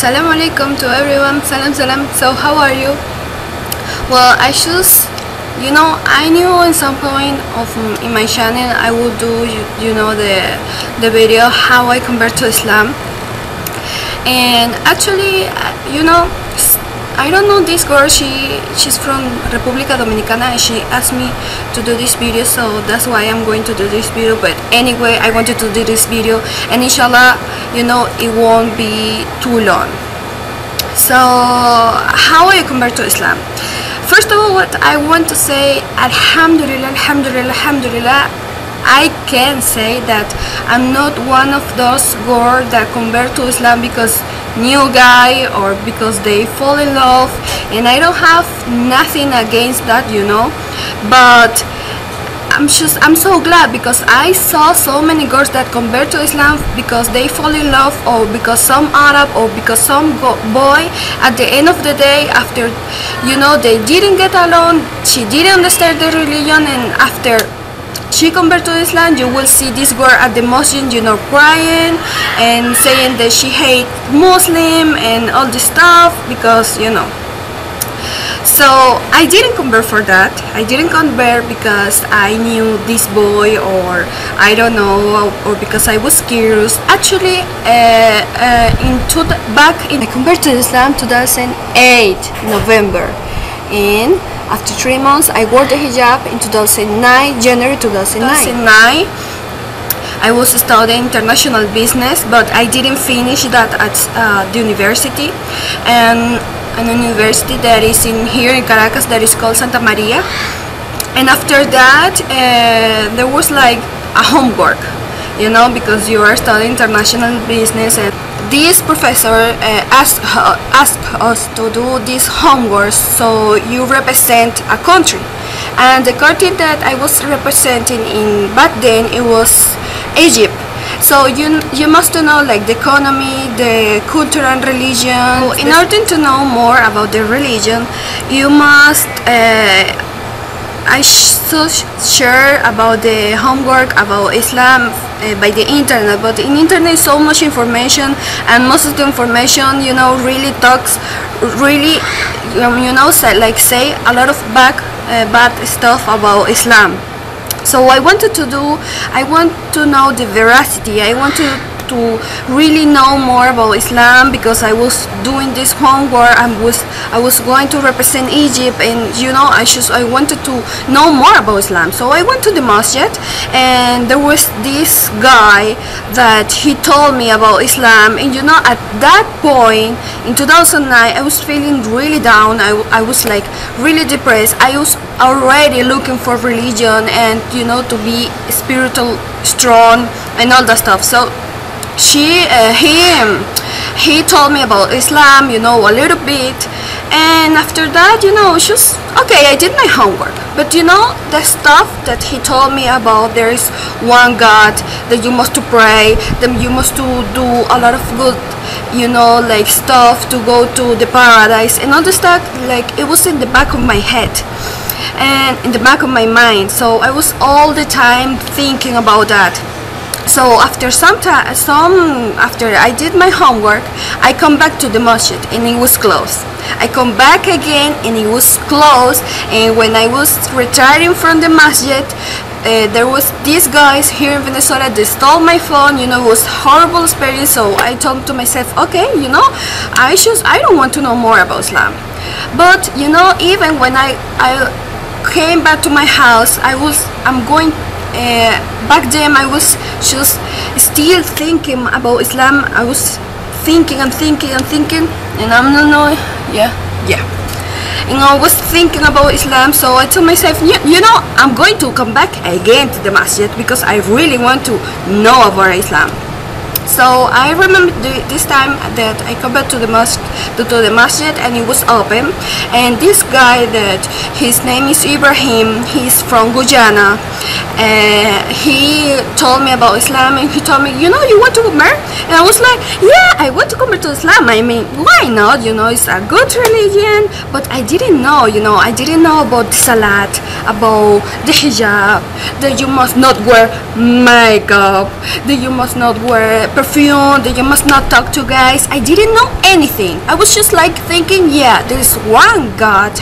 Assalamu alaikum to everyone. Salam salam. So how are you? Well, I knew in some point in my channel I would do the video how I convert to Islam. And actually, I don't know this girl. She's from República Dominicana, and she asked me to do this video, so that's why I'm going to do this video. But anyway, I wanted to do this video, and inshallah, it won't be too long. So how I convert to Islam? First of all, what I want to say, alhamdulillah, alhamdulillah, alhamdulillah, I can say that I'm not one of those girls that convert to Islam because new guy or because they fall in love, and I don't have nothing against that, but I'm so glad because I saw so many girls that convert to Islam because they fall in love, or because some Arab, or because some boy at the end of the day, after they didn't get along, she didn't understand the religion, and after she converted to Islam, you will see this girl at the masjid, crying and saying that she hates Muslim and all this stuff because, So I didn't convert for that. I didn't convert because I knew this boy, or I don't know, or because I was curious. Actually, I converted to Islam 2008 November, and after 3 months, I wore the hijab in 2009, January 2009. I was studying international business, but I didn't finish that at the university. And an university that is here in Caracas that is called Santa Maria. And after that, there was like a homework, because you are studying international business, and this professor asked us to do this homework, so you represent a country, and the country that I was representing in back then, it was Egypt. So you must know like the economy, the culture and religion. In order to know more about the religion, you must I should share about the homework about Islam by the internet, but in internet so much information, and most of the information really talks say a lot of bad stuff about Islam. So I want to know the veracity. I want to really know more about Islam because I was doing this homework. I was going to represent Egypt, and I wanted to know more about Islam. So I went to the masjid, and there was this guy that he told me about Islam. And at that point in 2009, I was feeling really down. I was like really depressed. I was already looking for religion and to be spiritual, strong, and all that stuff. So he told me about Islam, a little bit, and after that, just okay, I did my homework. But the stuff that he told me about, there is one God, that you must to pray, then you must to do a lot of good, like stuff to go to the paradise, and all the stuff, like it was in the back of my head and in the back of my mind. So I was all the time thinking about that. So after after I did my homework, I come back to the masjid and it was closed. I come back again and it was closed. And when I was retiring from the masjid, there was these guys here in Venezuela. They stole my phone. It was horrible experience. So I told to myself, okay, I don't want to know more about Islam. But even when I came back to my house, back then I was just still thinking about Islam. I was thinking and thinking and thinking, and I was thinking about Islam. So I told myself, I'm going to come back again to the masjid because I really want to know about Islam. So I remember this time that I come back to the mosque, to the masjid, and it was open. And this guy, that his name is Ibrahim, he's from Guyana. He told me about Islam, and he told me, you want to convert? And I was like, yeah, I want to convert to Islam. I mean, why not? It's a good religion. But I didn't know, I didn't know about the salat, about the hijab, that you must not wear makeup, that you must not wear perfume, that you must not talk to guys. I didn't know anything. I was just like thinking, yeah, there is one God,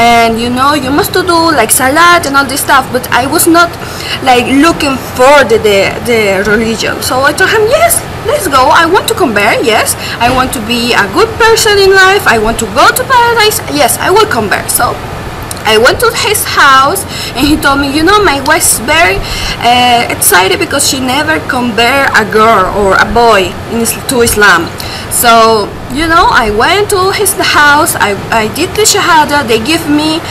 and you know, you must do like salat and all this stuff, but I was not like looking for the religion. So I told him, yes, let's go. I want to convert. Yes, I want to be a good person in life. I want to go to paradise. Yes, I will convert. So I went to his house, and he told me, you know, my wife is very excited because she never convert a girl or a boy to Islam. So, you know, I went to his house, I did the shahada. They give me,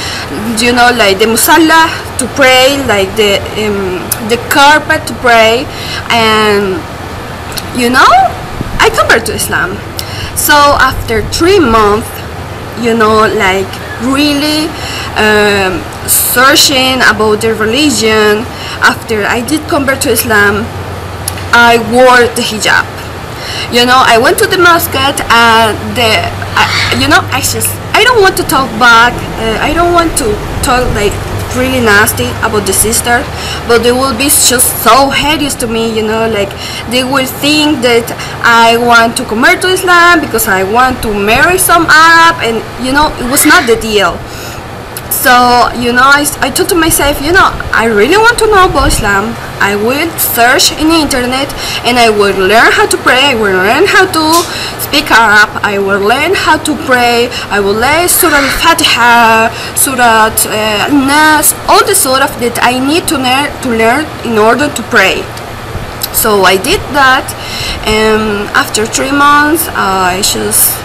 you know, like the musalla to pray, like the carpet to pray, and you know, I convert to Islam. So after 3 months, you know, like really searching about the religion, after I did convert to Islam, I wore the hijab. You know, I went to the mosque, and you know, I don't want to talk back. I don't want to talk like really nasty about the sister, but they will be just so hideous to me. You know, like they will think that I want to convert to Islam because I want to marry some Arab, and you know, it was not the deal. So, you know, I thought to myself, you know, I really want to know about Islam. I will search in the internet, and I will learn how to pray. I will learn how to speak Arab. I will learn how to pray. I will learn Surah Al-Fatiha, Surah Al-Nas, all the surah that I need to learn in order to pray. So I did that, and after 3 months, I just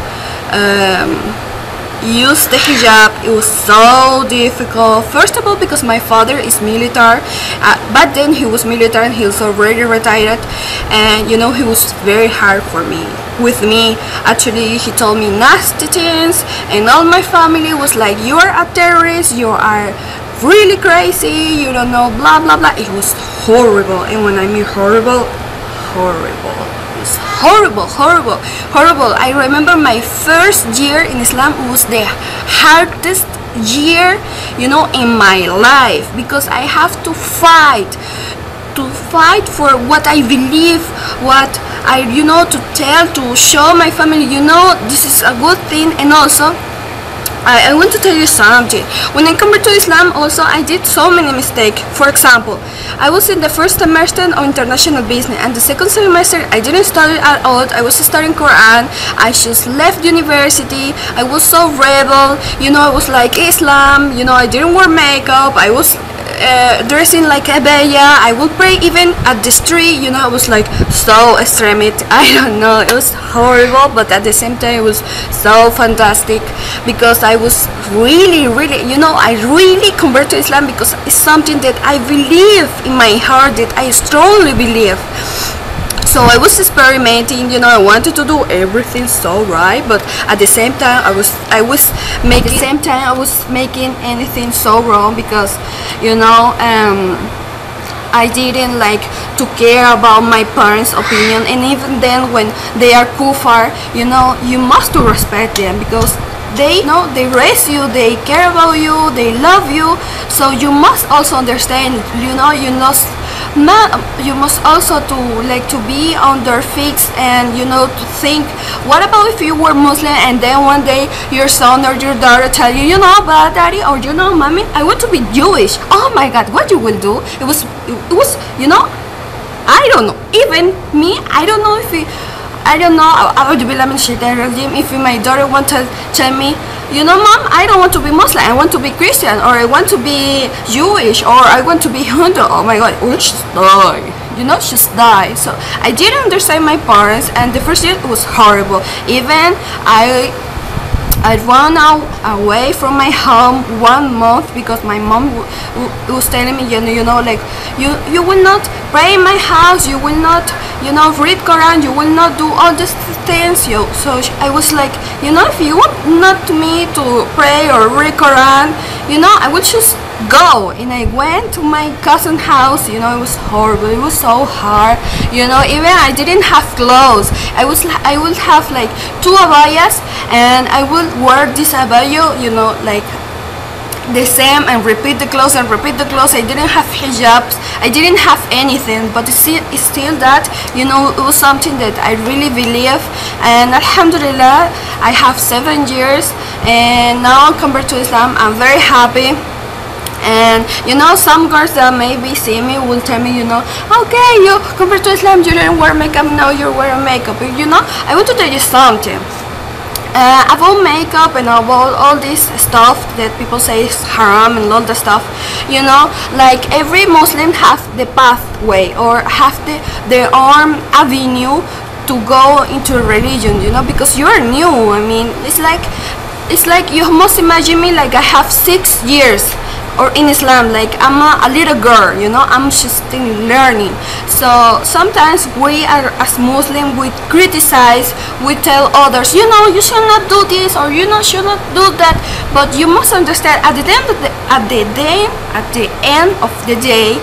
use the hijab. It was so difficult, first of all because my father is military, but then he was military and he was already retired, and you know, he was very hard for me with me. Actually, he told me nasty things, and all my family was like, you are a terrorist, you are really crazy, you don't know, blah blah blah. It was horrible, and when I mean horrible, horrible, horrible. I remember my first year in Islam was the hardest year, you know, in my life, because I have to fight for what I believe, what I, you know, to show my family, you know, this is a good thing. And also I want to tell you something. When I converted to Islam, also I did so many mistakes. For example, I was in the first semester of international business, and the second semester I didn't study at all. I was studying Quran. I just left university. I was so rebel. You know, I was like Islam. You know, I didn't wear makeup. I was dressing like a abaya. I would pray even at the street. You know, I was like so extreme. I don't know, it was horrible, but at the same time it was so fantastic, because I was really, you know, I really converted to Islam because it's something that I believe in my heart, that I strongly believe. So I was experimenting, you know, I wanted to do everything so right, but at the same time I was making anything so wrong, because, you know, I didn't like to care about my parents' opinion. And even then, when they are kufar, you know, you must to respect them, because they know, they raise you, they care about you, they love you. So you must also understand, you know, you must also to be on their feet, and you know, to think, what about if you were Muslim and then one day your son or your daughter tell you, you know, but daddy, or you know, mommy, I want to be Jewish. Oh my God, what you will do? It was, you know, I don't know. Even me, I don't know if if my daughter want to tell me, you know, mom, I don't want to be Muslim, I want to be Christian, or I want to be Jewish, or I want to be Hindu. Oh my God, we'll just die. You know, just die. So I didn't understand my parents, and the first year it was horrible. Even I ran away from my home 1 month, because my mom was telling me, you know, like, you will not pray in my house, you will not, you know, read Quran, you will not do all these things. So I was like, you know, if you want not me to pray or read Quran, you know, I would just go. And I went to my cousin's house. You know, it was horrible, it was so hard. You know, even I didn't have clothes. I would have like 2 abayas, and I would wear this abaya, you know, like the same and repeat the clothes and repeat the clothes. I didn't have hijabs, I didn't have anything, but it's still that, you know, it was something that I really believe. And alhamdulillah, I have 7 years and now I'm converted to Islam. I'm very happy. And you know, some girls that maybe see me will tell me, you know, okay, you convert to Islam, you didn't wear makeup, now you're wearing makeup. But you know, I want to tell you something. About makeup and about all this stuff that people say is haram and all the stuff, you know, like every Muslim have the pathway or have their own avenue to go into religion, you know, because you're new. I mean, it's like you must imagine me like I have 6 years or in Islam, like I'm a little girl, you know, I'm just still learning. So sometimes we are, as Muslim, we criticize, we tell others, you know, you should not do this or you know, should not do that. But you must understand, at the end of the day,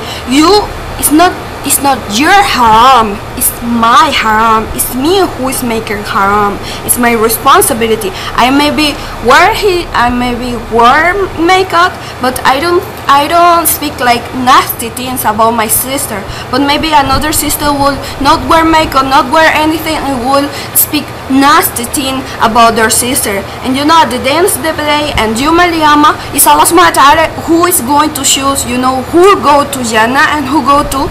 it's not your haram, it's my haram, it's me who is making haram, it's my responsibility. I may be wear makeup, but I don't speak like nasty things about my sister. But maybe another sister will not wear makeup, not wear anything, and will speak nasty thing about their sister. And you know, at the end of the day, and Yawm al-Qiyamah, is Allah subhanahu wa ta'ala who is going to choose, you know, who go to Jannah and who go to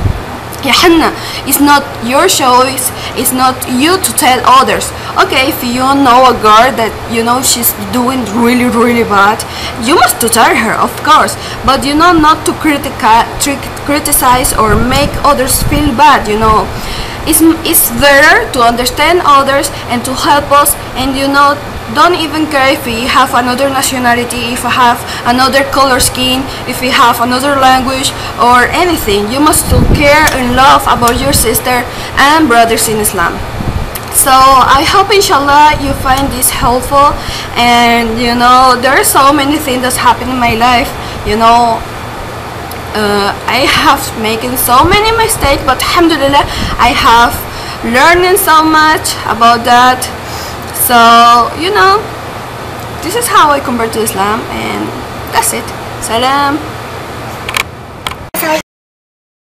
Yahanna. It's not your choice, it's not you to tell others. Okay, if you know a girl that you know she's doing really bad, you must to tell her, of course, but you know, not to criticize or make others feel bad, you know. It's better to understand others and to help us, and you know, don't even care if we have another nationality, if we have another color skin, if we have another language or anything. You must still care and love about your sister and brothers in Islam. So I hope inshallah you find this helpful. And you know, there are so many things that's happened in my life, you know. I have making so many mistakes, but alhamdulillah, I have learning so much about that. So you know, this is how I convert to Islam, and that's it. Salam.